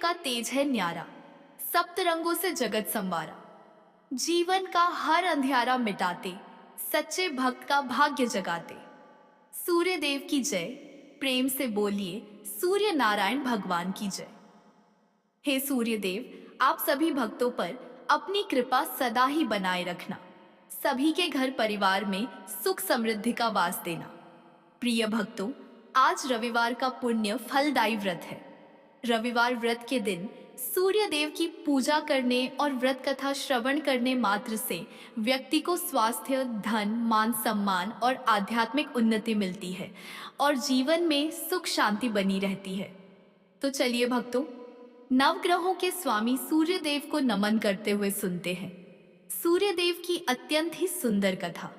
का तेज है न्यारा, सप्त रंगों से जगत संवारा। जीवन का हर अंधियारा मिटाते, सच्चे भक्त का भाग्य जगाते। सूर्य देव की जय, प्रेम से बोलिए सूर्य नारायण भगवान की जय। हे सूर्य देव, आप सभी भक्तों पर अपनी कृपा सदा ही बनाए रखना। सभी के घर परिवार में सुख समृद्धि का वास देना। प्रिय भक्तों, आज रविवार का पुण्य फलदायी व्रत है। रविवार व्रत के दिन सूर्य देव की पूजा करने और व्रत कथा श्रवण करने मात्र से व्यक्ति को स्वास्थ्य, धन, मान सम्मान और आध्यात्मिक उन्नति मिलती है और जीवन में सुख शांति बनी रहती है। तो चलिए भक्तों, नवग्रहों के स्वामी सूर्य देव को नमन करते हुए सुनते हैं सूर्य देव की अत्यंत ही सुंदर कथा।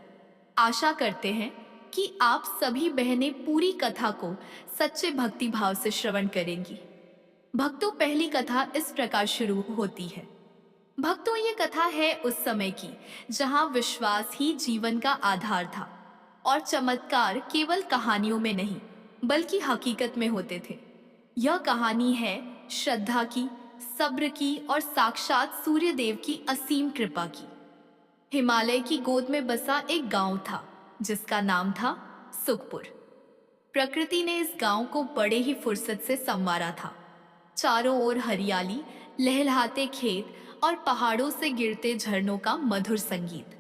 आशा करते हैं कि आप सभी बहनें पूरी कथा को सच्चे भक्ति भाव से श्रवण करेंगी। भक्तों, पहली कथा इस प्रकार शुरू होती है। भक्तों, ये कथा है उस समय की जहां विश्वास ही जीवन का आधार था और चमत्कार केवल कहानियों में नहीं बल्कि हकीकत में होते थे। यह कहानी है श्रद्धा की, सब्र की और साक्षात सूर्य देव की असीम कृपा की। हिमालय की गोद में बसा एक गांव था जिसका नाम था सुखपुर। प्रकृति ने इस गांव को बड़े ही फुर्सत से संवारा था। चारों ओर हरियाली, लहलहाते खेत और पहाड़ों से गिरते झरनों का मधुर संगीत।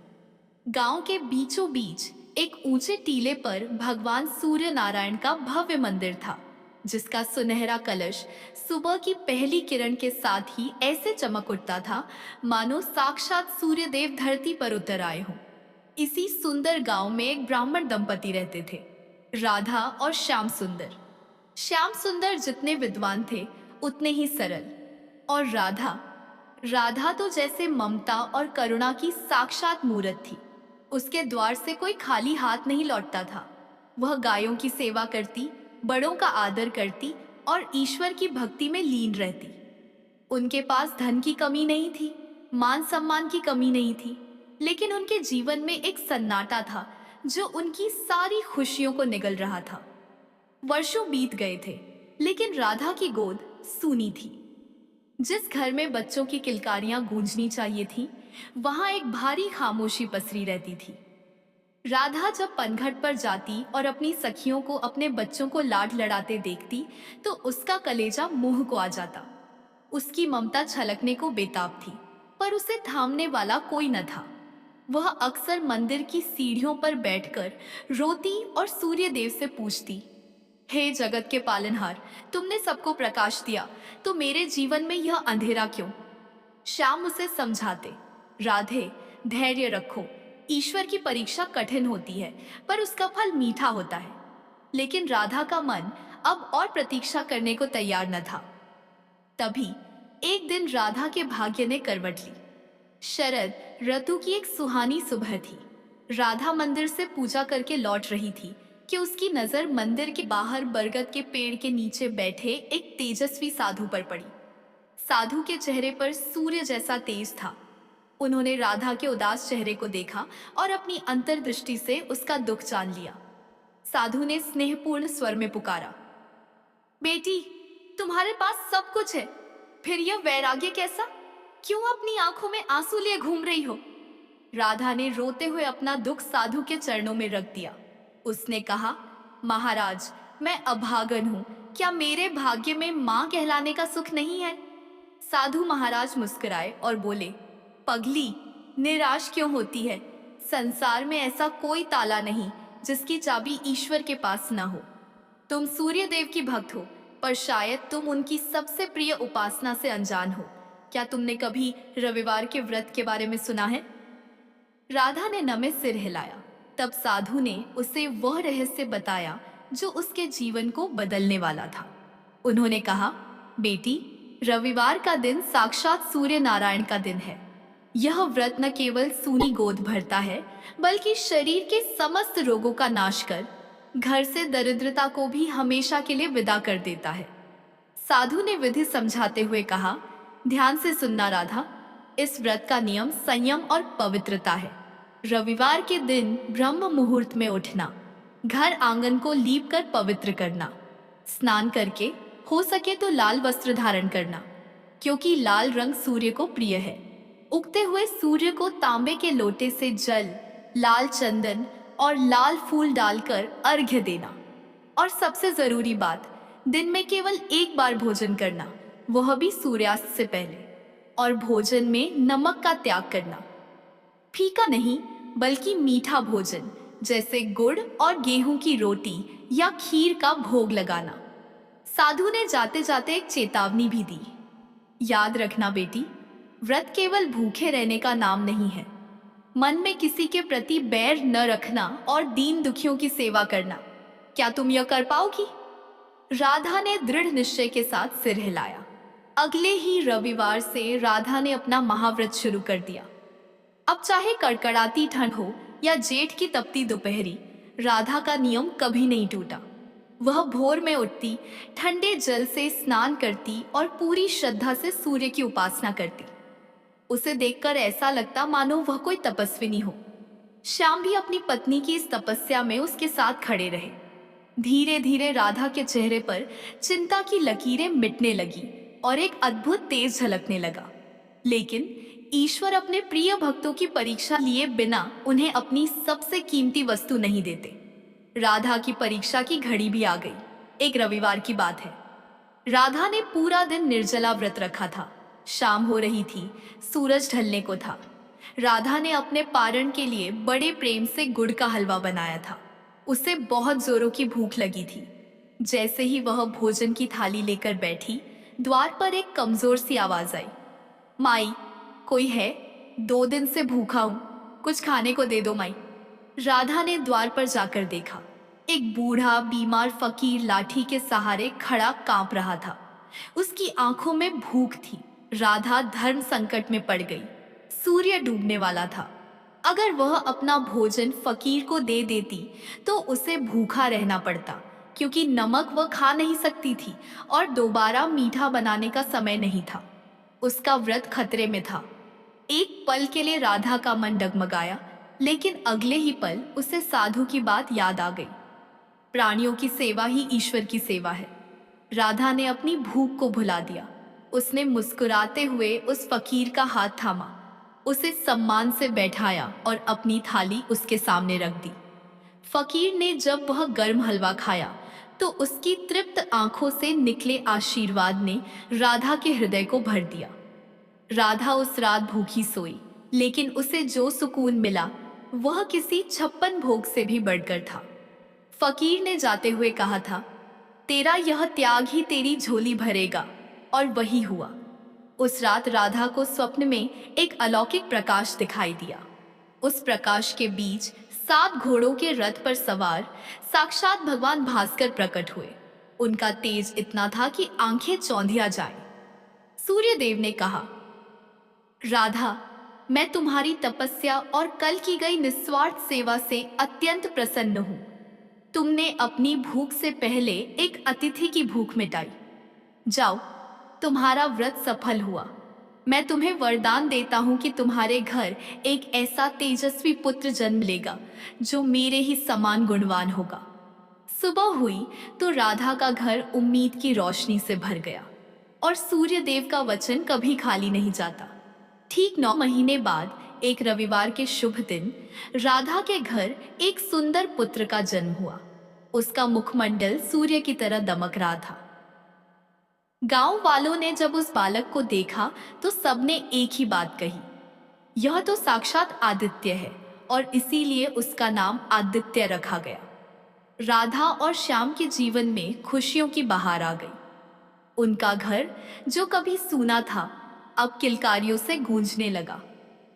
गांव के बीचों बीच एक ऊंचे टीले पर भगवान सूर्य नारायण का भव्य मंदिर था, जिसका सुनहरा कलश सुबह की पहली किरण के साथ ही ऐसे चमक उठता था मानो साक्षात सूर्य देव धरती पर उतर आए हों। इसी सुंदर गांव में एक ब्राह्मण दंपति रहते थे, राधा और श्याम सुंदर। श्याम सुंदर जितने विद्वान थे उतने ही सरल, और राधा तो जैसे ममता और करुणा की साक्षात मूर्त थी। उसके द्वार से कोई खाली हाथ नहीं लौटता था। वह गायों की सेवा करती, बड़ों का आदर करती और ईश्वर की भक्ति में लीन रहती। उनके पास धन की कमी नहीं थी, मान सम्मान की कमी नहीं थी, लेकिन उनके जीवन में एक सन्नाटा था जो उनकी सारी खुशियों को निगल रहा था। वर्षों बीत गए थे, लेकिन राधा की गोद सूनी थी। जिस घर में बच्चों की किलकारियां गूंजनी चाहिए थी, वहां एक भारी खामोशी पसरी रहती थी। राधा जब पनघट पर जाती और अपनी सखियों को अपने बच्चों को लाड लड़ाते देखती तो उसका कलेजा मुंह को आ जाता। उसकी ममता छलकने को बेताब थी, पर उसे थामने वाला कोई न था। वह अक्सर मंदिर की सीढ़ियों पर बैठकर रोती और सूर्य देव से पूछती, हे जगत के पालनहार, तुमने सबको प्रकाश दिया, तो मेरे जीवन में यह अंधेरा क्यों? श्याम उसे समझाते, राधे, धैर्य रखो। ईश्वर की परीक्षा कठिन होती है, पर उसका फल मीठा होता है। लेकिन राधा का मन अब और प्रतीक्षा करने को तैयार न था। तभी एक दिन राधा के भाग्य ने करवट ली। शरद ऋतु की एक सुहानी सुबह थी। राधा मंदिर से पूजा करके लौट रही थी कि उसकी नजर मंदिर के बाहर बरगद के पेड़ के नीचे बैठे एक तेजस्वी साधु पर पड़ी। साधु के चेहरे पर सूर्य जैसा तेज था। उन्होंने राधा के उदास चेहरे को देखा और अपनी अंतर्दृष्टि से उसका दुख जान लिया। साधु ने स्नेहपूर्ण स्वर में पुकारा, बेटी, तुम्हारे पास सब कुछ है, फिर यह वैराग्य कैसा? क्यों अपनी आंखों में आंसू लिए घूम रही हो? राधा ने रोते हुए अपना दुख साधु के चरणों में रख दिया। उसने कहा, महाराज, मैं अभागन हूं, क्या मेरे भाग्य में मां कहलाने का सुख नहीं है? साधु महाराज मुस्कुराए और बोले, पगली, निराश क्यों होती है? संसार में ऐसा कोई ताला नहीं जिसकी चाबी ईश्वर के पास ना हो। तुम सूर्य देव की भक्त हो, पर शायद तुम उनकी सबसे प्रिय उपासना से अनजान हो। क्या तुमने कभी रविवार के व्रत के बारे में सुना है? राधा ने नमे सिर हिलाया। तब साधु ने उसे वह रहस्य बताया जो उसके जीवन को बदलने वाला था। उन्होंने कहा, बेटी, रविवार का दिन साक्षात सूर्य नारायण का दिन है। यह व्रत न केवल सूनी गोद भरता है, बल्कि शरीर के समस्त रोगों का नाश कर घर से दरिद्रता को भी हमेशा के लिए विदा कर देता है। साधु ने विधि समझाते हुए कहा, ध्यान से सुनना राधा, इस व्रत का नियम संयम और पवित्रता है। रविवार के दिन ब्रह्म मुहूर्त में उठना, घर आंगन को लीप कर पवित्र करना, स्नान करके हो सके तो लाल वस्त्र धारण करना, क्योंकि लाल रंग सूर्य को प्रिय है। उगते हुए सूर्य को तांबे के लोटे से जल, लाल चंदन और लाल फूल डालकर अर्घ्य देना। और सबसे जरूरी बात, दिन में केवल एक बार भोजन करना, वह भी सूर्यास्त से पहले। और भोजन में नमक का त्याग करना। फीका नहीं, बल्कि मीठा भोजन जैसे गुड़ और गेहूं की रोटी या खीर का भोग लगाना। साधु ने जाते जाते एक चेतावनी भी दी। याद रखना बेटी, व्रत केवल भूखे रहने का नाम नहीं है। मन में किसी के प्रति बैर न रखना और दीन दुखियों की सेवा करना। क्या तुम यह कर पाओगी? राधा ने दृढ़ निश्चय के साथ सिर हिलाया। अगले ही रविवार से राधा ने अपना महाव्रत शुरू कर दिया। अब चाहे कड़कड़ाती ठंड हो या जेठ की तपती दोपहरी, राधा का नियम कभी नहीं टूटा। वह भोर में उठती, ठंडे जल से स्नान करती और पूरी श्रद्धा से सूर्य की उपासना करती। उसे देखकर ऐसा लगता मानो वह कोई तपस्विनी हो। श्याम भी अपनी पत्नी की इस तपस्या में उसके साथ खड़े रहे। धीरे धीरे राधा के चेहरे पर चिंता की लकीरें मिटने लगी और एक अद्भुत तेज झलकने लगा। लेकिन ईश्वर अपने प्रिय भक्तों की परीक्षा लिए बिना उन्हें अपनी सबसे कीमती वस्तु नहीं देते। राधा की परीक्षा की घड़ी भी आ गई। एक रविवार की बात है। राधा ने पूरा दिन निर्जला व्रत रखा था। शाम हो रही थी, सूरज ढलने को था। राधा ने अपने पारण के लिए बड़े प्रेम से गुड़ का हलवा बनाया था। उसे बहुत जोरों की भूख लगी थी। जैसे ही वह भोजन की थाली लेकर बैठी, द्वार पर एक कमजोर सी आवाज आई। माई, कोई है? 2 दिन से भूखा हूं, कुछ खाने को दे दो माई। राधा ने द्वार पर जाकर देखा। एक बूढ़ा बीमार फकीर लाठी के सहारे खड़ा कांप रहा था। उसकी आंखों में भूख थी। राधा धर्म संकट में पड़ गई। सूर्य डूबने वाला था। अगर वह अपना भोजन फकीर को दे देती तो उसे भूखा रहना पड़ता, क्योंकि नमक वह खा नहीं सकती थी और दोबारा मीठा बनाने का समय नहीं था। उसका व्रत खतरे में था। एक पल के लिए राधा का मन डगमगाया, लेकिन अगले ही पल उसे साधु की बात याद आ गई। प्राणियों की सेवा ही ईश्वर की सेवा है। राधा ने अपनी भूख को भुला दिया। उसने मुस्कुराते हुए उस फकीर का हाथ थामा, उसे सम्मान से बैठाया और अपनी थाली उसके सामने रख दी। फकीर ने जब वह गर्म हलवा खाया तो उसकी तृप्त आंखों से निकले आशीर्वाद ने राधा के हृदय को भर दिया। राधा उस रात भूखी सोई, लेकिन उसे जो सुकून मिला वह किसी 56 भोग से भी बढ़कर था। फकीर ने जाते हुए कहा था, तेरा यह त्याग ही तेरी झोली भरेगा। और वही हुआ। उस रात राधा को स्वप्न में एक अलौकिक प्रकाश दिखाई दिया। उस प्रकाश के बीच 7 घोड़ों के रथ पर सवार साक्षात भगवान भास्कर प्रकट हुए। उनका तेज इतना था कि आंखें चौंधिया जाएं। सूर्य देव ने कहा, राधा, मैं तुम्हारी तपस्या और कल की गई निस्वार्थ सेवा से अत्यंत प्रसन्न हूं। तुमने अपनी भूख से पहले एक अतिथि की भूख मिटाई। जाओ, तुम्हारा व्रत सफल हुआ। मैं तुम्हें वरदान देता हूं कि तुम्हारे घर एक ऐसा तेजस्वी पुत्र जन्म लेगा जो मेरे ही समान गुणवान होगा। सुबह हुई तो राधा का घर उम्मीद की रोशनी से भर गया और सूर्य देव का वचन कभी खाली नहीं जाता। ठीक 9 महीने बाद एक रविवार के शुभ दिन राधा के घर एक सुंदर पुत्र का जन्म हुआ। उसका मुखमंडल सूर्य की तरह दमक रहा था। गांव वालों ने जब उस बालक को देखा तो सबने एक ही बात कही, यह तो साक्षात आदित्य है, और इसीलिए उसका नाम आदित्य रखा गया। राधा और श्याम के जीवन में खुशियों की बहार आ गई। उनका घर जो कभी सूना था अब किलकारियों से गूंजने लगा।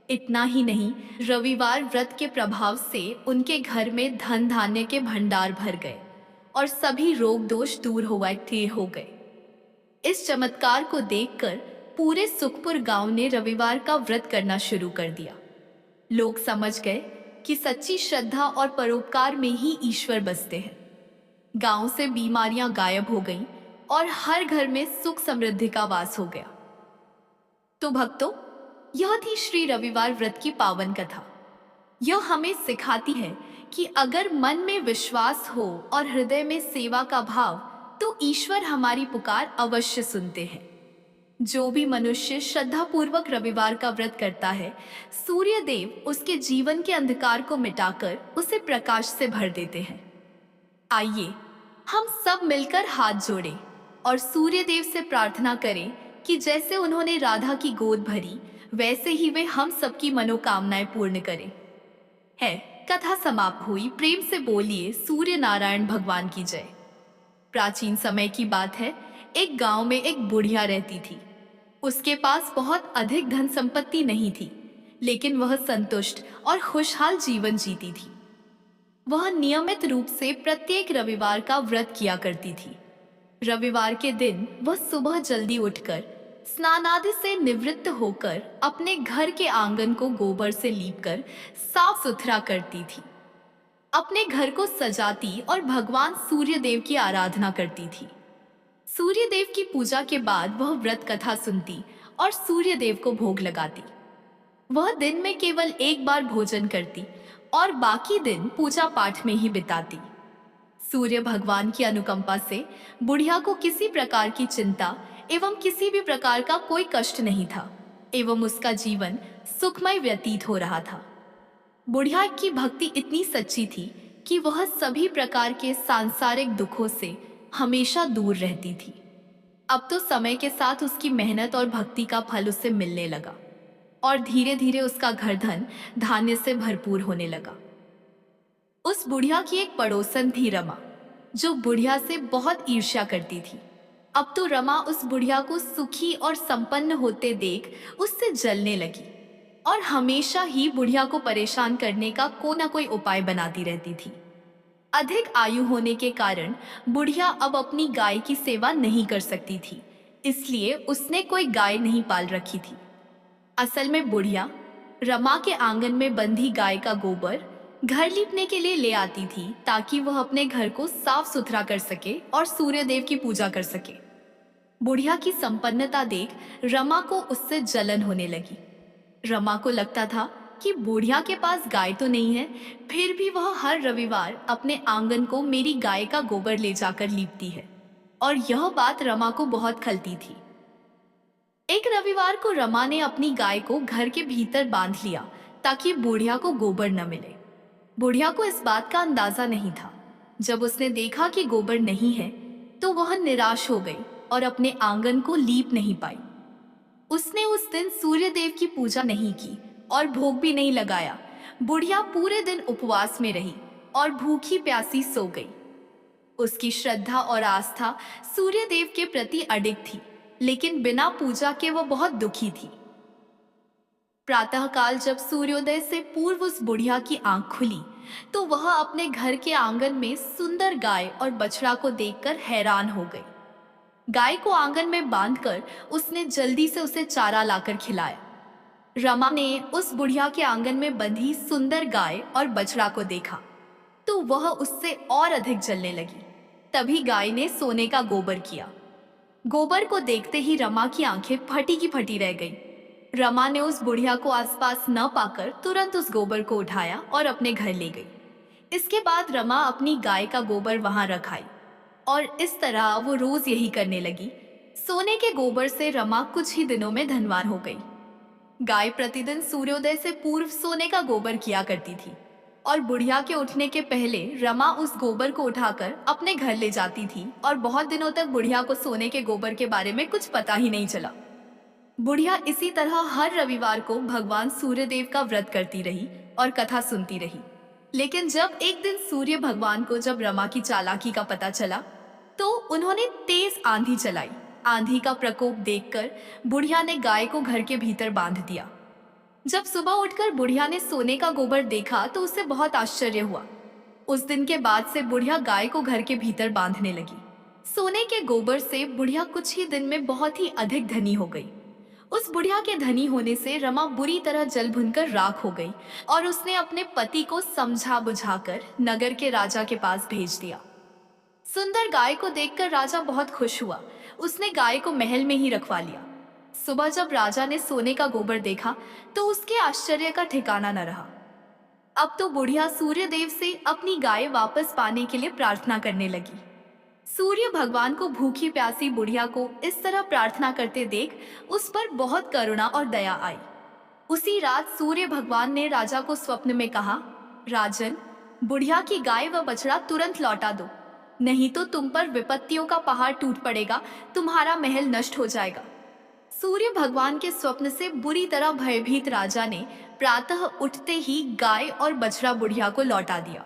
इतना ही नहीं, रविवार व्रत के प्रभाव से उनके घर में धन धान्य के भंडार भर गए और सभी रोग दोष दूर हो गए। इस चमत्कार को देखकर पूरे सुखपुर गांव ने रविवार का व्रत करना शुरू कर दिया। लोग समझ गए कि सच्ची श्रद्धा और परोपकार में ही ईश्वर बसते हैं। गांव से बीमारियां गायब हो गईं और हर घर में सुख समृद्धि का वास हो गया। तो भक्तों, यह थी श्री रविवार व्रत की पावन कथा। यह हमें सिखाती है कि अगर मन में विश्वास हो और हृदय में सेवा का भाव, तो ईश्वर हमारी पुकार अवश्य सुनते हैं। जो भी मनुष्य श्रद्धापूर्वक रविवार का व्रत करता है, सूर्य देव उसके जीवन के अंधकार को मिटाकर उसे प्रकाश से भर देते हैं। आइए हम सब मिलकर हाथ जोड़ें और सूर्य देव से प्रार्थना करें कि जैसे उन्होंने राधा की गोद भरी, वैसे ही वे हम सबकी मनोकामनाएं पूर्ण करें। है कथा समाप्त हुई। प्रेम से बोलिए सूर्य नारायण भगवान की जय। प्राचीन समय की बात है, एक गांव में एक बुढ़िया रहती थी। उसके पास बहुत अधिक धन संपत्ति नहीं थी, लेकिन वह संतुष्ट और खुशहाल जीवन जीती थी। वह नियमित रूप से प्रत्येक रविवार का व्रत किया करती थी। रविवार के दिन वह सुबह जल्दी उठकर स्नान आदि से निवृत्त होकर अपने घर के आंगन को गोबर से लीपकर साफ सुथरा करती थी। अपने घर को सजाती और भगवान सूर्य देव की आराधना करती थी। सूर्य देव की पूजा के बाद वह व्रत कथा सुनती और सूर्य देव को भोग लगाती। वह दिन में केवल एक बार भोजन करती और बाकी दिन पूजा पाठ में ही बिताती। सूर्य भगवान की अनुकंपा से बुढ़िया को किसी प्रकार की चिंता एवं किसी भी प्रकार का कोई कष्ट नहीं था एवं उसका जीवन सुखमय व्यतीत हो रहा था। बुढ़िया की भक्ति इतनी सच्ची थी कि वह सभी प्रकार के सांसारिक दुखों से हमेशा दूर रहती थी। अब तो समय के साथ उसकी मेहनत और भक्ति का फल उसे मिलने लगा और धीरे धीरे उसका घर धन धान्य से भरपूर होने लगा। उस बुढ़िया की एक पड़ोसन थी रमा, जो बुढ़िया से बहुत ईर्ष्या करती थी। अब तो रमा उस बुढ़िया को सुखी और संपन्न होते देख उससे जलने लगी और हमेशा ही बुढ़िया को परेशान करने का कोई ना कोई उपाय बनाती रहती थी। अधिक आयु होने के कारण बुढ़िया अब अपनी गाय की सेवा नहीं कर सकती थी, इसलिए उसने कोई गाय नहीं पाल रखी थी। असल में बुढ़िया रमा के आंगन में बंधी गाय का गोबर घर लीपने के लिए ले आती थी, ताकि वह अपने घर को साफ सुथरा कर सके और सूर्य देव की पूजा कर सके। बुढ़िया की संपन्नता देख रमा को उससे जलन होने लगी। रमा को लगता था कि बुढ़िया के पास गाय तो नहीं है, फिर भी वह हर रविवार अपने आंगन को मेरी गाय का गोबर ले जाकर लीपती है, और यह बात रमा को बहुत खलती थी। एक रविवार को रमा ने अपनी गाय को घर के भीतर बांध लिया ताकि बुढ़िया को गोबर न मिले। बुढ़िया को इस बात का अंदाजा नहीं था। जब उसने देखा कि गोबर नहीं है तो वह निराश हो गई और अपने आंगन को लीप नहीं पाई। उसने उस दिन सूर्य देव की पूजा नहीं की और भोग भी नहीं लगाया। बुढ़िया पूरे दिन उपवास में रही और भूखी प्यासी सो गई। उसकी श्रद्धा और आस्था सूर्य देव के प्रति अडिग थी, लेकिन बिना पूजा के वह बहुत दुखी थी। प्रातःकाल जब सूर्योदय से पूर्व उस बुढ़िया की आंख खुली तो वह अपने घर के आंगन में सुंदर गाय और बछड़ा को देखकर हैरान हो गई। गाय को आंगन में बांधकर उसने जल्दी से उसे चारा लाकर खिलाया। रमा ने उस बुढ़िया के आंगन में बंधी सुंदर गाय और बछड़ा को देखा तो वह उससे और अधिक जलने लगी। तभी गाय ने सोने का गोबर किया। गोबर को देखते ही रमा की आंखें फटी की फटी रह गई। रमा ने उस बुढ़िया को आसपास न पाकर तुरंत उस गोबर को उठाया और अपने घर ले गई। इसके बाद रमा अपनी गाय का गोबर वहां रख आई और इस तरह वो रोज यही करने लगी। सोने के गोबर से रमा कुछ ही दिनों में धनवान हो गई। गाय प्रतिदिन सूर्योदय से पूर्व सोने का गोबर किया करती थी और बुढ़िया के उठने के पहले रमा उस गोबर को उठाकर अपने घर ले जाती थी और बहुत दिनों तक बुढ़िया को सोने के गोबर के बारे में कुछ पता ही नहीं चला। बुढ़िया इसी तरह हर रविवार को भगवान सूर्य देव का व्रत करती रही और कथा सुनती रही। लेकिन जब एक दिन सूर्य भगवान को जब रमा की चालाकी का पता चला तो उन्होंने तेज आंधी चलाई। आंधी का प्रकोप देखकर बुढ़िया ने गाय को घर के भीतर बांध दिया। जब सुबह उठकर बुढ़िया ने सोने का गोबर देखा तो उसे बहुत आश्चर्य हुआ। उस दिन के बाद से बुढ़िया गाय को घर के भीतर बांधने लगी। सोने के गोबर से बुढ़िया कुछ ही दिन में बहुत ही अधिक धनी हो गई। उस बुढ़िया के धनी होने से रमा बुरी तरह जल भुनकर राख हो गई और उसने अपने पति को समझा बुझाकर नगर के राजा के पास भेज दिया। सुंदर गाय को देखकर राजा बहुत खुश हुआ। उसने गाय को महल में ही रखवा लिया। सुबह जब राजा ने सोने का गोबर देखा तो उसके आश्चर्य का ठिकाना न रहा। अब तो बुढ़िया सूर्य देव से अपनी गाय वापस पाने के लिए प्रार्थना करने लगी। सूर्य भगवान को भूखी प्यासी बुढ़िया को इस तरह प्रार्थना करते देख उस पर बहुत करुणा और दया आई। उसी रात सूर्य भगवान ने राजा को स्वप्न में कहा, राजन, बुढ़िया की गाय व बछड़ा तुरंत लौटा दो, नहीं तो तुम पर विपत्तियों का पहाड़ टूट पड़ेगा, तुम्हारा महल नष्ट हो जाएगा। सूर्य भगवान के स्वप्न से बुरी तरह भयभीत राजा ने प्रातः उठते ही गाय और बछड़ा बुढ़िया को लौटा दिया।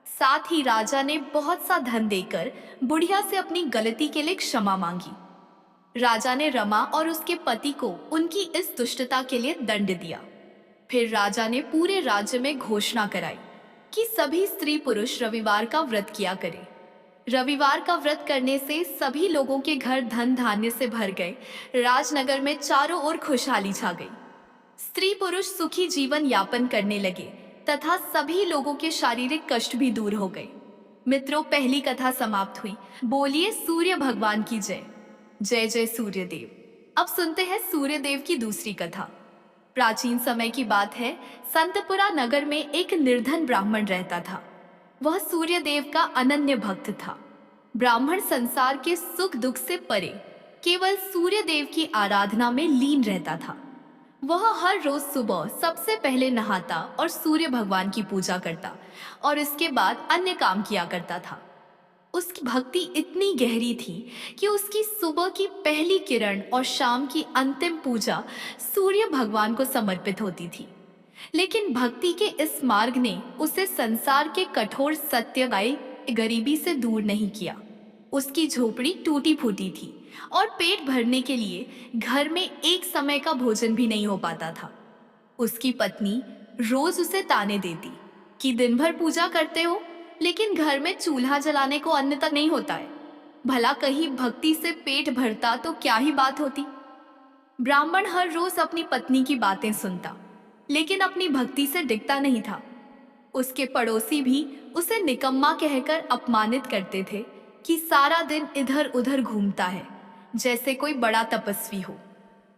साथ ही राजा ने बहुत सा धन देकर बुढ़िया से अपनी गलती के लिए क्षमा मांगी। राजा ने रमा और उसके पति को उनकी इस दुष्टता के लिए दंड दिया। फिर राजा ने पूरे राज्य में घोषणा कराई कि सभी स्त्री पुरुष रविवार का व्रत किया करें। रविवार का व्रत करने से सभी लोगों के घर धन धान्य से भर गए। राजनगर में चारों ओर खुशहाली छा गई। स्त्री पुरुष सुखी जीवन यापन करने लगे तथा सभी लोगों के शारीरिक कष्ट भी दूर हो गए। मित्रों, पहली कथा समाप्त हुई। बोलिए सूर्य भगवान की जय। जय जय सूर्यदेव। अब सुनते हैं सूर्यदेव की दूसरी कथा। प्राचीन समय की बात है। संतपुरा नगर में एक निर्धन ब्राह्मण रहता था। वह सूर्यदेव का अनन्य भक्त था। ब्राह्मण संसार के सुख दुख से परे केवल सूर्यदेव की आराधना में लीन रहता था। वह हर रोज सुबह सबसे पहले नहाता और सूर्य भगवान की पूजा करता और इसके बाद अन्य काम किया करता था। उसकी भक्ति इतनी गहरी थी कि उसकी सुबह की पहली किरण और शाम की अंतिम पूजा सूर्य भगवान को समर्पित होती थी। लेकिन भक्ति के इस मार्ग ने उसे संसार के कठोर सत्य व गरीबी से दूर नहीं किया। उसकी झोपड़ी टूटी फूटी थी और पेट भरने के लिए घर में एक समय का भोजन भी नहीं हो पाता था। उसकी पत्नी रोज उसे ताने देती कि दिन भर पूजा करते हो लेकिन घर में चूल्हा जलाने को अन्न तक नहीं होता है। भला कहीं भक्ति से पेट भरता तो क्या ही बात होती। ब्राह्मण हर रोज अपनी पत्नी की बातें सुनता लेकिन अपनी भक्ति से डिगता नहीं था। उसके पड़ोसी भी उसे निकम्मा कहकर अपमानित करते थे कि सारा दिन इधर उधर घूमता है, जैसे कोई बड़ा तपस्वी हो।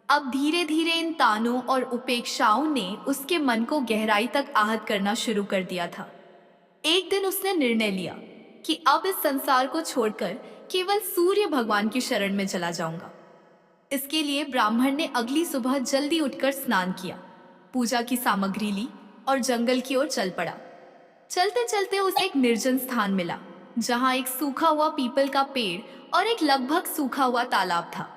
अब धीरे धीरे इन तानों और उपेक्षाओं ने उसके मन को गहराई तक आहत करना शुरू कर दिया था। एक दिन उसने निर्णय लिया कि अब इस संसार को छोड़कर केवल सूर्य भगवान की शरण में चला जाऊंगा। इसके लिए ब्राह्मण ने अगली सुबह जल्दी उठकर स्नान किया, पूजा की सामग्री ली और जंगल की ओर चल पड़ा। चलते चलते उसे एक निर्जन स्थान मिला जहां एक सूखा हुआ पीपल का पेड़ और एक लगभग सूखा हुआ तालाब था।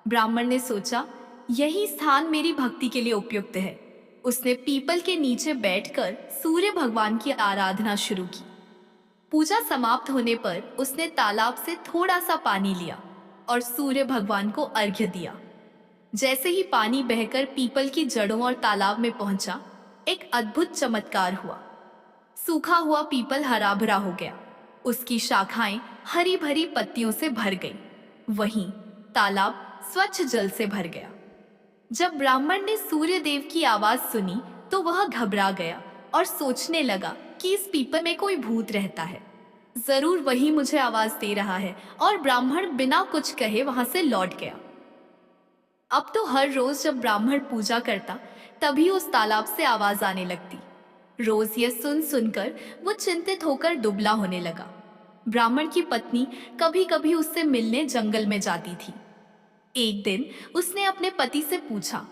ब्राह्मण ने सोचा, यही स्थान मेरी भक्ति के लिए उपयुक्त है। उसने पीपल के नीचे बैठकर सूर्य भगवान की आराधना शुरू की। पूजा समाप्त होने पर उसने तालाब से थोड़ा सा पानी लिया और सूर्य भगवान को अर्घ्य दिया। जैसे ही पानी बहकर पीपल की जड़ों और तालाब में पहुंचा, एक अद्भुत चमत्कार हुआ। सूखा हुआ पीपल हरा भरा हो गया, उसकी शाखाएं हरी भरी पत्तियों से भर गई। वहीं तालाब स्वच्छ जल से भर गया। जब ब्राह्मण ने सूर्य देव की आवाज सुनी तो वह घबरा गया और सोचने लगा कि इस पीपल में कोई भूत रहता है, जरूर वही मुझे आवाज दे रहा है। और ब्राह्मण बिना कुछ कहे वहां से लौट गया। अब तो हर रोज जब ब्राह्मण पूजा करता तभी उस तालाब से आवाज आने लगती। रोज यह सुन सुनकर वो चिंतित होकर दुबला होने लगा। ब्राह्मण की पत्नी कभी कभी उससे मिलने जंगल में जाती थी। एक दिन उसने अपने पति से पूछा,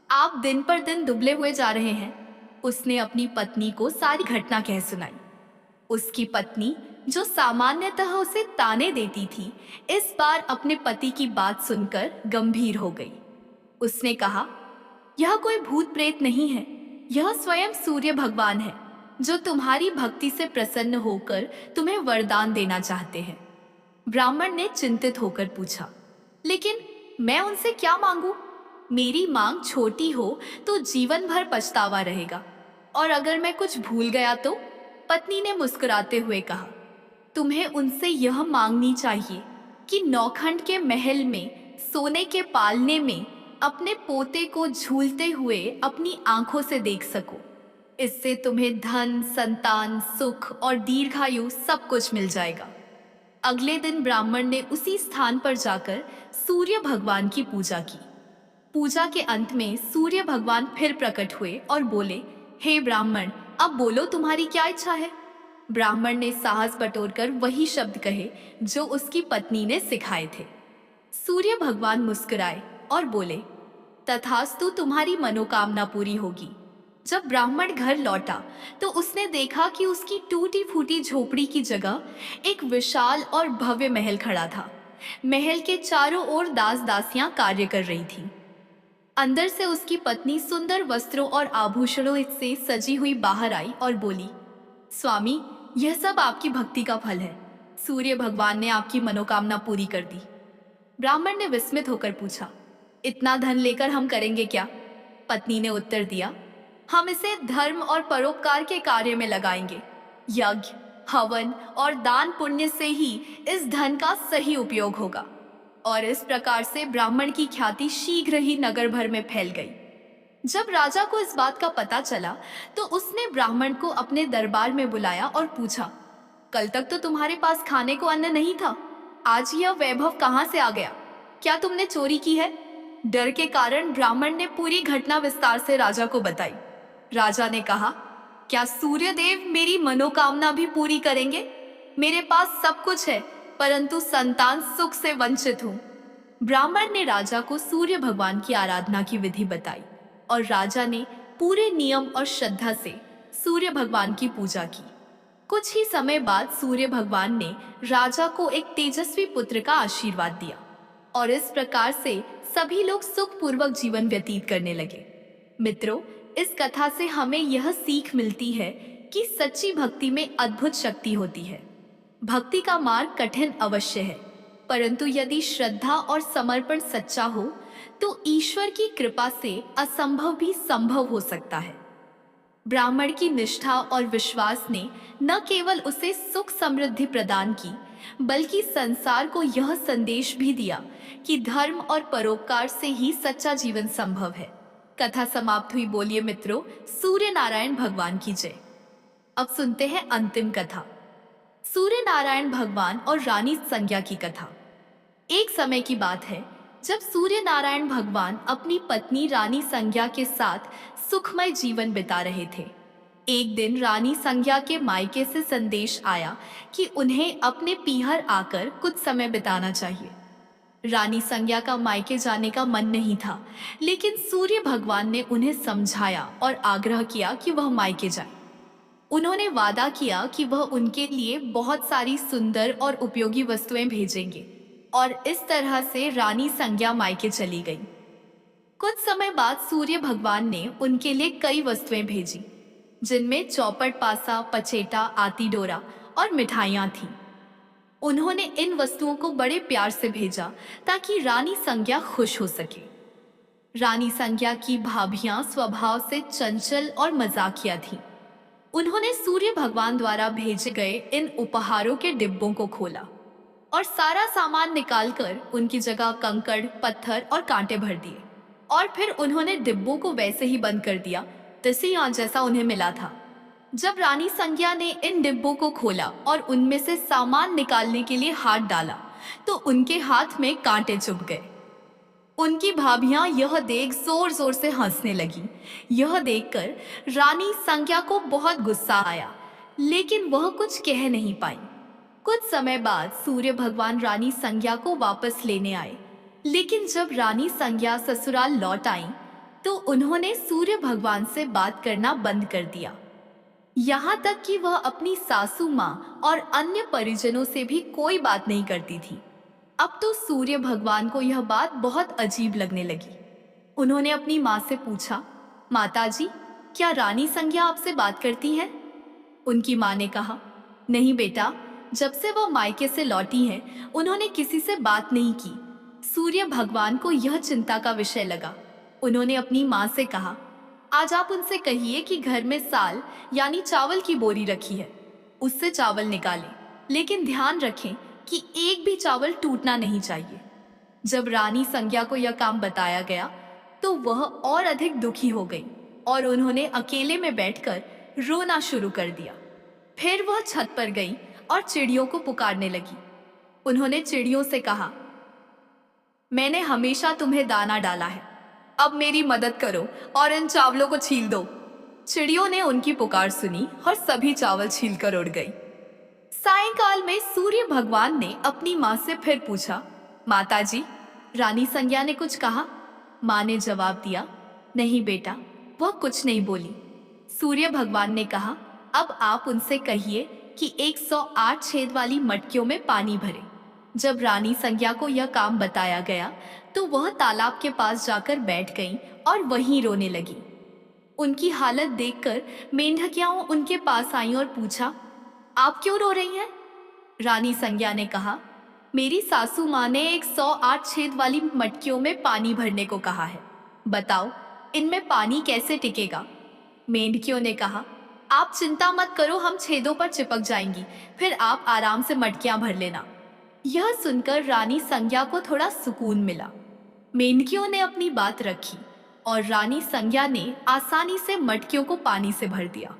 आप दिन पर दिन दुबले हुए जा रहे हैं। उसने अपनी पत्नी को सारी घटना कह सुनाई। उसकी पत्नी, जो सामान्यतः उसे ताने देती थी, इस बार अपने पति की बात सुनकर गंभीर हो गई। उसने कहा, यह कोई भूत प्रेत नहीं है, यह स्वयं सूर्य भगवान है, जो तुम्हारी भक्ति से प्रसन्न होकर तुम्हें वरदान देना चाहते हैं। ब्राह्मण ने चिंतित होकर पूछा, लेकिन मैं उनसे क्या मांगू? मेरी मांग छोटी हो तो जीवन भर पछतावा रहेगा, और अगर मैं कुछ भूल गया तो? पत्नी ने मुस्कुराते हुए कहा, तुम्हें उनसे यह मांगनी चाहिए कि नौखंड के महल में सोने के पालने में अपने पोते को झूलते हुए अपनी आंखों से देख सको। इससे तुम्हें धन, संतान, सुख और दीर्घायु सब कुछ मिल जाएगा। अगले दिन ब्राह्मण ने उसी स्थान पर जाकर सूर्य भगवान की पूजा की। पूजा के अंत में सूर्य भगवान फिर प्रकट हुए और बोले, हे ब्राह्मण, अब बोलो तुम्हारी क्या इच्छा है? ब्राह्मण ने साहस बटोरकर वही शब्द कहे जो उसकी पत्नी ने सिखाए थे। सूर्य भगवान मुस्कुराए और बोले, तथास्तु, तुम्हारी मनोकामना पूरी होगी। जब ब्राह्मण घर लौटा तो उसने देखा कि उसकी टूटी फूटी झोपड़ी की जगह एक विशाल और भव्य महल खड़ा था। महल के चारों ओर दास दासियां कार्य कर रही थीं। अंदर से उसकी पत्नी सुंदर वस्त्रों और आभूषणों से सजी हुई बाहर आई और बोली, स्वामी, यह सब आपकी भक्ति का फल है। सूर्य भगवान ने आपकी मनोकामना पूरी कर दी। ब्राह्मण ने विस्मित होकर पूछा, इतना धन लेकर हम करेंगे क्या? पत्नी ने उत्तर दिया, हम इसे धर्म और परोपकार के कार्य में लगाएंगे। यज्ञ, हवन और दान पुण्य से ही इस धन का सही उपयोग होगा। और इस प्रकार से ब्राह्मण की ख्याति शीघ्र ही नगर भर में फैल गई। जब राजा को इस बात का पता चला तो उसने ब्राह्मण को अपने दरबार में बुलाया और पूछा, कल तक तो तुम्हारे पास खाने को अन्न नहीं था, आज यह वैभव कहाँ से आ गया? क्या तुमने चोरी की है? डर के कारण ब्राह्मण ने पूरी घटना विस्तार से राजा को बताई। राजा ने कहा, क्या सूर्य देव मेरी मनोकामना भी पूरी करेंगे? मेरे पास सब कुछ है, परंतु संतान सुख से वंचित हूँ। ब्राह्मण ने राजा को सूर्य भगवान की आराधना की विधि बताई और राजा ने पूरे नियम और श्रद्धा से सूर्य भगवान की पूजा की। कुछ ही समय बाद सूर्य भगवान ने राजा को एक तेजस्वी पुत्र का आशीर्वाद दिया और इस प्रकार से सभी लोग सुखपूर्वक जीवन व्यतीत करने लगे। मित्रों, इस कथा से हमें यह सीख मिलती है कि सच्ची भक्ति में अद्भुत शक्ति होती है। भक्ति का मार्ग कठिन अवश्य है, परंतु यदि श्रद्धा और समर्पण सच्चा हो तो ईश्वर की कृपा से असंभव भी संभव हो सकता है। ब्राह्मण की निष्ठा और विश्वास ने न केवल उसे सुख समृद्धि प्रदान की, बल्कि संसार को यह संदेश भी दिया कि धर्म और परोपकार से ही सच्चा जीवन संभव है। कथा समाप्त हुई। बोलिए मित्रों, सूर्य नारायण भगवान की जय। अब सुनते हैं अंतिम कथा, सूर्य नारायण भगवान और रानी संज्ञा की कथा। एक समय की बात है जब सूर्य नारायण भगवान अपनी पत्नी रानी संज्ञा के साथ सुखमय जीवन बिता रहे थे। एक दिन रानी संज्ञा के मायके से संदेश आया कि उन्हें अपने पीहर आकर कुछ समय बिताना चाहिए। रानी संज्ञा का मायके जाने का मन नहीं था, लेकिन सूर्य भगवान ने उन्हें समझाया और आग्रह किया कि वह मायके जाए। उन्होंने वादा किया कि वह उनके लिए बहुत सारी सुंदर और उपयोगी वस्तुएं भेजेंगे और इस तरह से रानी संज्ञा मायके चली गई। कुछ समय बाद सूर्य भगवान ने उनके लिए कई वस्तुएं भेजी, जिनमें चौपट, पासा, पचेटा, आती डोरा और मिठाइयाँ थीं। उन्होंने इन वस्तुओं को बड़े प्यार से भेजा ताकि रानी संज्ञा खुश हो सके। रानी संज्ञा की भाभियां स्वभाव से चंचल और मजाकिया थीं। उन्होंने सूर्य भगवान द्वारा भेजे गए इन उपहारों के डिब्बों को खोला और सारा सामान निकालकर उनकी जगह कंकड़, पत्थर और कांटे भर दिए और फिर उन्होंने डिब्बों को वैसे ही बंद कर दिया जैसा उन्हें मिला था। जब रानी संज्ञा ने इन डिब्बों को खोला और उनमें से सामान निकालने के लिए हाथ डाला तो उनके हाथ में कांटे चुभ गए। उनकी भाभियां यह देख जोर जोर से हंसने लगी। यह देखकर रानी संज्ञा को बहुत गुस्सा आया, लेकिन वह कुछ कह नहीं पाई। कुछ समय बाद सूर्य भगवान रानी संज्ञा को वापस लेने आए, लेकिन जब रानी संज्ञा ससुराल लौट आई तो उन्होंने सूर्य भगवान से बात करना बंद कर दिया। यहाँ तक कि वह अपनी सासू माँ और अन्य परिजनों से भी कोई बात नहीं करती थी। अब तो सूर्य भगवान को यह बात बहुत अजीब लगने लगी। उन्होंने अपनी माँ से पूछा, माताजी, क्या रानी संज्ञा आपसे बात करती है? उनकी माँ ने कहा, नहीं बेटा, जब से वो मायके से लौटी हैं, उन्होंने किसी से बात नहीं की। सूर्य भगवान को यह चिंता का विषय लगा। उन्होंने अपनी माँ से कहा, आज आप उनसे कहिए कि घर में साल यानी चावल की बोरी रखी है, उससे चावल निकालें, लेकिन ध्यान रखें कि एक भी चावल टूटना नहीं चाहिए। जब रानी संज्ञा को यह काम बताया गया तो वह और अधिक दुखी हो गई और उन्होंने अकेले में बैठकर रोना शुरू कर दिया। फिर वह छत पर गई और चिड़ियों को पुकारने लगी। उन्होंने चिड़ियों से कहा, मैंने हमेशा तुम्हें दाना डाला है, अब मेरी मदद करो और इन चावलों को छील दो। चिड़ियों ने उनकी पुकार सुनी और सभी चावल छीलकर उड़ गई। सायंकाल में सूर्य भगवान ने अपनी माँ से फिर पूछा, माताजी, रानी संज्ञा ने कुछ कहा? माँ ने जवाब दिया, नहीं बेटा, वह कुछ नहीं बोली। सूर्य भगवान ने कहा, अब आप उनसे कहिए कि 108 छेद वाली मटकियों में पानी भरे। जब रानी संज्ञा को यह काम बताया गया तो वह तालाब के पास जाकर बैठ गईं और वहीं रोने लगी। उनकी हालत देखकर मेंढकियां उनके पास आईं और पूछा, आप क्यों रो रही हैं? रानी संज्ञा ने कहा, मेरी सासू माँ ने 108 छेद वाली मटकियों में पानी भरने को कहा है। बताओ, इनमें पानी कैसे टिकेगा? मेंढकियों ने कहा, आप चिंता मत करो, हम छेदों पर चिपक जाएंगी, फिर आप आराम से मटकियां भर लेना। यह सुनकर रानी संज्ञा को थोड़ा सुकून मिला। मेंढकियों ने अपनी बात रखी और रानी संज्ञा ने आसानी से मटकियों को पानी से भर दिया।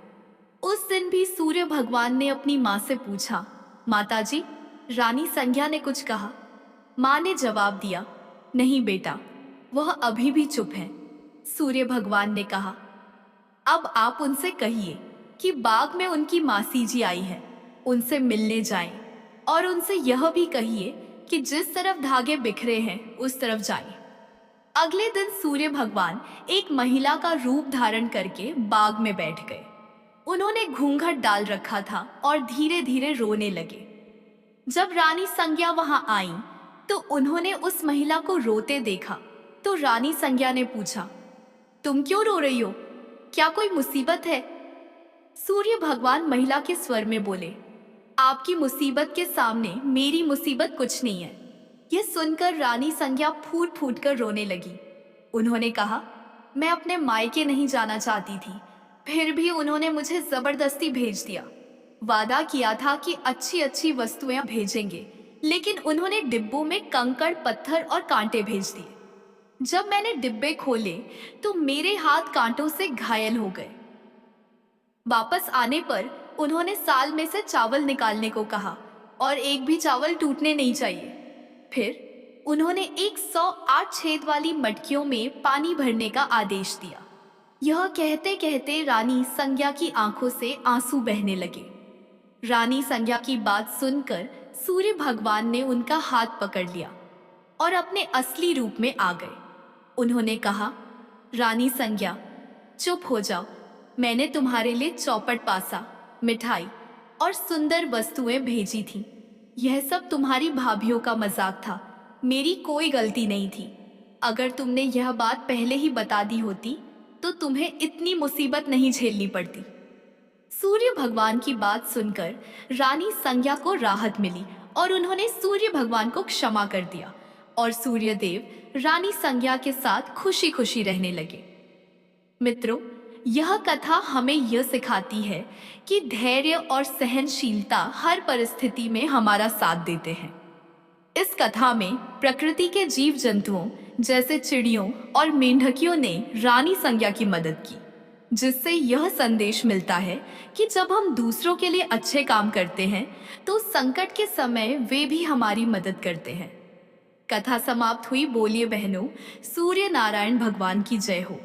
उस दिन भी सूर्य भगवान ने अपनी माँ से पूछा, माताजी, रानी संज्ञा ने कुछ कहा? माँ ने जवाब दिया, नहीं बेटा, वह अभी भी चुप है। सूर्य भगवान ने कहा, अब आप उनसे कहिए कि बाग में उनकी मासी जी आई है, उनसे मिलने जाएं और उनसे यह भी कहिए कि जिस तरफ धागे बिखरे हैं उस तरफ जाएं। अगले दिन सूर्य भगवान एक महिला का रूप धारण करके बाग में बैठ गए। उन्होंने घूंघट डाल रखा था और धीरे धीरे रोने लगे। जब रानी संज्ञा वहां आई तो उन्होंने उस महिला को रोते देखा तो रानी संज्ञा ने पूछा, तुम क्यों रो रही हो? क्या कोई मुसीबत है? सूर्य भगवान महिला के स्वर में बोले, आपकी मुसीबत के सामने मेरी मुसीबत कुछ नहीं है। यह सुनकर रानी संज्ञा फूट फूट कर रोने लगी। उन्होंने कहा, मैं अपने मायके नहीं जाना चाहती थी, फिर भी उन्होंने मुझे जबरदस्ती भेज दिया। वादा किया था कि अच्छी अच्छी वस्तुएं भेजेंगे, लेकिन उन्होंने डिब्बों में कंकड़, पत्थर और कांटे भेज दिए। जब मैंने डिब्बे खोले तो मेरे हाथ कांटों से घायल हो गए। वापस आने पर उन्होंने साल में से चावल निकालने को कहा और एक भी चावल टूटने नहीं चाहिए। फिर उन्होंने 108 छेद वाली मटकियों में पानी भरने का आदेश दिया। यह कहते कहते रानी संज्ञा की आंखों से आंसू बहने लगे। रानी संज्ञा की बात सुनकर सूर्य भगवान ने उनका हाथ पकड़ लिया और अपने असली रूप में आ गए। उन्होंने कहा, रानी संज्ञा, चुप हो जाओ। मैंने तुम्हारे लिए चौपट पासा, मिठाई और सुंदर वस्तुएं भेजी थी। यह सब तुम्हारी भाभीियों का मजाक था, मेरी कोई गलती नहीं थी। अगर तुमने यह बात पहले ही बता दी होती तो तुम्हें इतनी मुसीबत नहीं झेलनी पड़ती। सूर्य भगवान की बात सुनकर रानी संज्ञा को राहत मिली और उन्होंने सूर्य भगवान को क्षमा कर दिया और सूर्य देव रानी संज्ञा के साथ खुशी खुशी रहने लगे। मित्रों, यह कथा हमें यह सिखाती है कि धैर्य और सहनशीलता हर परिस्थिति में हमारा साथ देते हैं। इस कथा में प्रकृति के जीव जंतुओं जैसे चिड़ियों और मेंढकियों ने रानी संज्ञा की मदद की, जिससे यह संदेश मिलता है कि जब हम दूसरों के लिए अच्छे काम करते हैं तो संकट के समय वे भी हमारी मदद करते हैं। कथा समाप्त हुई। बोलिए बहनों, सूर्य नारायण भगवान की जय हो।